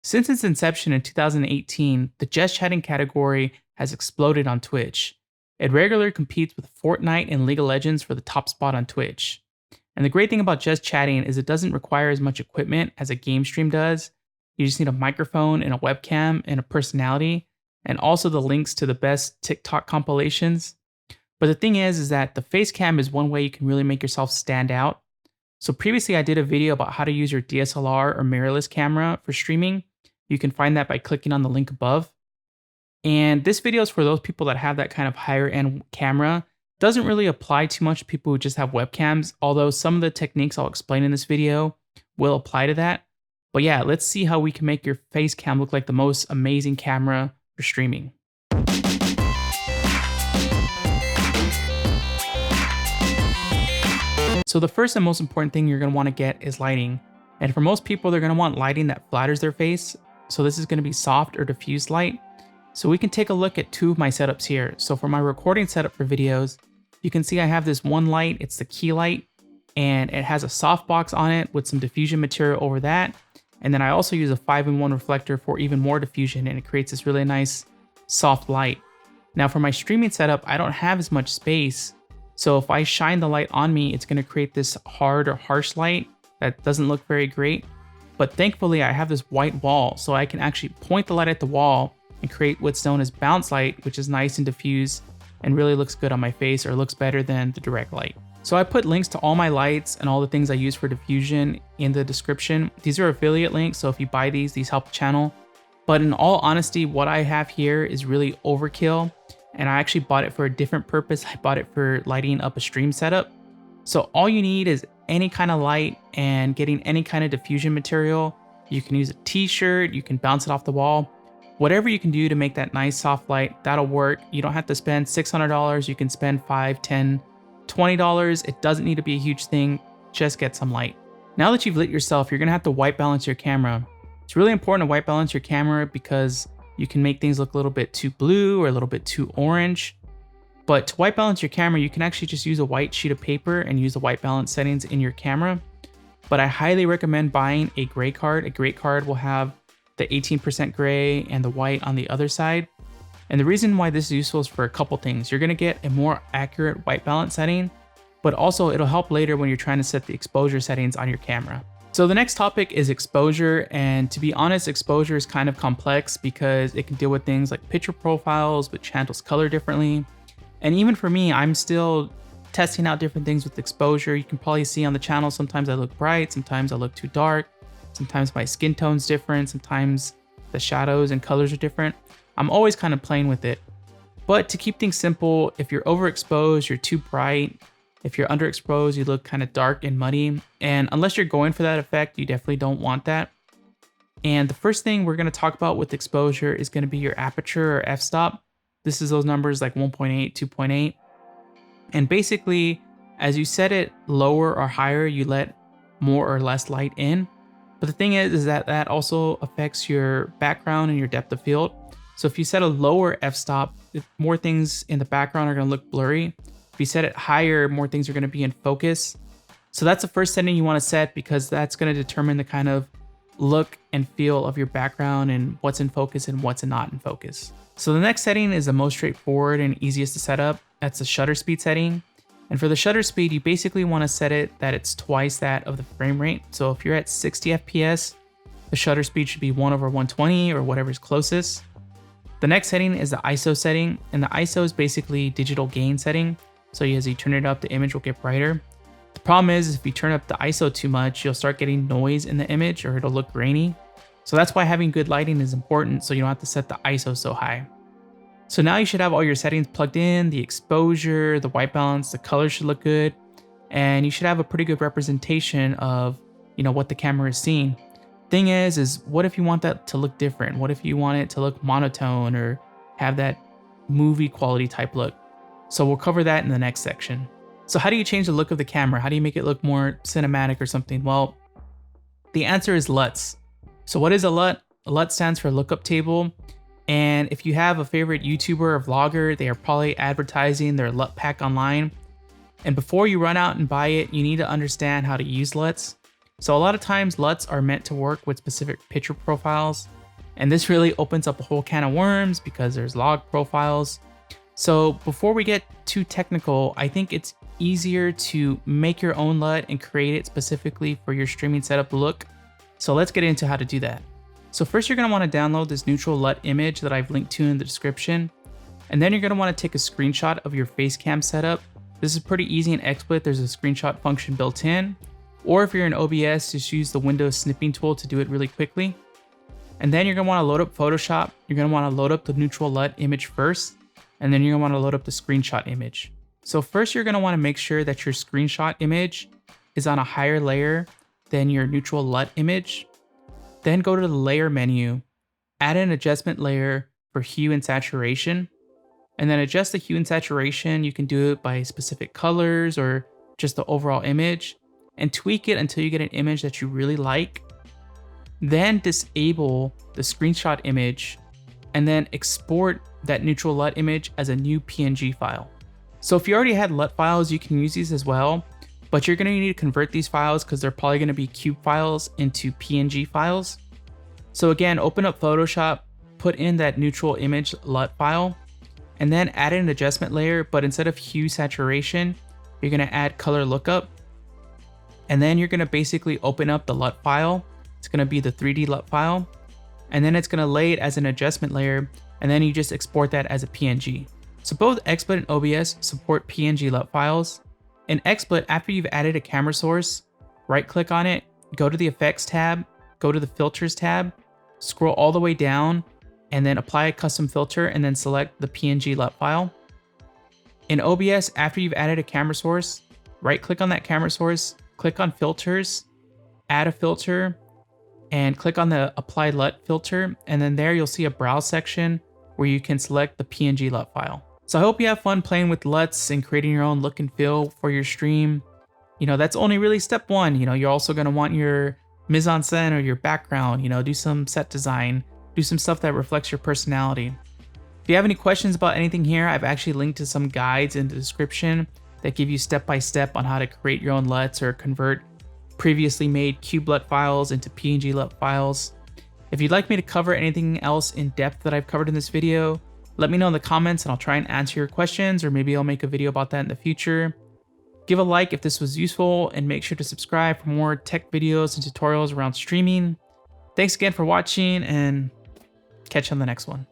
Since its inception in 2018, the just chatting category has exploded on Twitch. It regularly competes with Fortnite and League of Legends for the top spot on Twitch. And the great thing about just chatting is it doesn't require as much equipment as a game stream does. You just need a microphone and a webcam and a personality, and also the links to the best TikTok compilations. But the thing is that the Facecam is one way you can really make yourself stand out. So previously I did a video about how to use your DSLR or mirrorless camera for streaming. You can find that by clicking on the link above. And this video is for those people that have that kind of higher end camera. Doesn't really apply too much to people who just have webcams, although some of the techniques I'll explain in this video will apply to that. But yeah, let's see how we can make your Facecam look like the most amazing camera for streaming. So the first and most important thing you're going to want to get is lighting. And for most people, they're going to want lighting that flatters their face. So this is going to be soft or diffused light. So we can take a look at two of my setups here. So for my recording setup for videos, you can see I have this one light, it's the key light, and it has a softbox on it with some diffusion material over that. And then I also use a 5-in-1 reflector for even more diffusion, and it creates this really nice soft light. Now for my streaming setup, I don't have as much space. So if I shine the light on me, it's going to create this hard or harsh light that doesn't look very great. But thankfully I have this white wall, so I can actually point the light at the wall and create what's known as bounce light, which is nice and diffuse and really looks good on my face, or looks better than the direct light. So I put links to all my lights and all the things I use for diffusion in the description. These are affiliate links, so if you buy these help the channel. But in all honesty, what I have here is really overkill, and I actually bought it for a different purpose. I bought it for lighting up a stream setup. So all you need is any kind of light and getting any kind of diffusion material. You can use a t-shirt, you can bounce it off the wall. Whatever you can do to make that nice soft light, that'll work. You don't have to spend $600. You can spend $5, $10, $20. It doesn't need to be a huge thing. Just get some light. Now that you've lit yourself, you're gonna have to white balance your camera. It's really important to white balance your camera because you can make things look a little bit too blue or a little bit too orange. But to white balance your camera, you can actually just use a white sheet of paper and use the white balance settings in your camera. But I highly recommend buying a gray card. A gray card will have the 18% gray and the white on the other side. And the reason why this is useful is for a couple things. You're gonna get a more accurate white balance setting, but also it'll help later when you're trying to set the exposure settings on your camera. So the next topic is exposure, and to be honest, exposure is kind of complex because it can deal with things like picture profiles, which handles color differently. And even for me, I'm still testing out different things with exposure. You can probably see on the channel, sometimes I look bright, sometimes I look too dark. Sometimes my skin tone's different, sometimes the shadows and colors are different. I'm always kind of playing with it. But to keep things simple, if you're overexposed, you're too bright. If you're underexposed, you look kind of dark and muddy. And unless you're going for that effect, you definitely don't want that. And the first thing we're going to talk about with exposure is going to be your aperture or f-stop. This is those numbers like 1.8, 2.8. And basically, as you set it lower or higher, you let more or less light in. But the thing is that that also affects your background and your depth of field. So if you set a lower f-stop, more things in the background are going to look blurry. If you set it higher, more things are going to be in focus. So that's the first setting you want to set because that's going to determine the kind of look and feel of your background and what's in focus and what's not in focus. So the next setting is the most straightforward and easiest to set up. That's the shutter speed setting. And for the shutter speed, you basically want to set it that it's twice that of the frame rate. So if you're at 60 FPS, the shutter speed should be 1/120 or whatever's closest. The next setting is the ISO setting, and the ISO is basically digital gain setting. So as you turn it up, the image will get brighter. The problem is if you turn up the ISO too much, you'll start getting noise in the image or it'll look grainy. So that's why having good lighting is important, so you don't have to set the ISO so high. So now you should have all your settings plugged in, the exposure, the white balance, the color should look good, and you should have a pretty good representation of, what the camera is seeing. Thing is what if you want that to look different? What if you want it to look monotone or have that movie quality type look? So we'll cover that in the next section. So how do you change the look of the camera? How do you make it look more cinematic or something? Well, the answer is LUTs. So what is a LUT? A LUT stands for lookup table. And if you have a favorite YouTuber or vlogger, they are probably advertising their LUT pack online. And before you run out and buy it, you need to understand how to use LUTs. So a lot of times LUTs are meant to work with specific picture profiles, and this really opens up a whole can of worms because there's log profiles. So before we get too technical, I think it's easier to make your own LUT and create it specifically for your streaming setup look. So let's get into how to do that. So first you're going to want to download this neutral LUT image that I've linked to in the description. And then you're going to want to take a screenshot of your Facecam setup. This is pretty easy in XSplit. There's a screenshot function built in. Or if you're in OBS, just use the Windows snipping tool to do it really quickly. And then you're going to want to load up Photoshop. You're going to want to load up the neutral LUT image first. And then you're going to want to load up the screenshot image. So first you're going to want to make sure that your screenshot image is on a higher layer than your neutral LUT image. Then go to the layer menu, add an adjustment layer for hue and saturation, and then adjust the hue and saturation. You can do it by specific colors or just the overall image, and tweak it until you get an image that you really like. Then disable the screenshot image and then export that neutral LUT image as a new PNG file. So if you already had LUT files, you can use these as well, but you're going to need to convert these files because they're probably going to be cube files into PNG files. So again, open up Photoshop, put in that neutral image LUT file, and then add an adjustment layer, but instead of hue saturation, you're going to add color lookup. And then you're going to basically open up the LUT file. It's going to be the 3D LUT file, and then it's going to lay it as an adjustment layer, and then you just export that as a PNG. So both XSplit and OBS support PNG LUT files. In XSplit, after you've added a camera source, right click on it, go to the Effects tab, go to the Filters tab, scroll all the way down, and then apply a custom filter and then select the PNG LUT file. In OBS, after you've added a camera source, right click on that camera source, click on Filters, add a filter, and click on the Apply LUT filter, and then there you'll see a Browse section where you can select the PNG LUT file. So I hope you have fun playing with LUTs and creating your own look and feel for your stream. You know, that's only really step one. You know, you're also going to want your mise-en-scène or your background, you know, do some set design, do some stuff that reflects your personality. If you have any questions about anything here, I've actually linked to some guides in the description that give you step-by-step on how to create your own LUTs or convert previously made cube LUT files into PNG LUT files. If you'd like me to cover anything else in depth that I've covered in this video, let me know in the comments and I'll try and answer your questions, or maybe I'll make a video about that in the future. Give a like if this was useful, and make sure to subscribe for more tech videos and tutorials around streaming. Thanks again for watching, and catch you on the next one.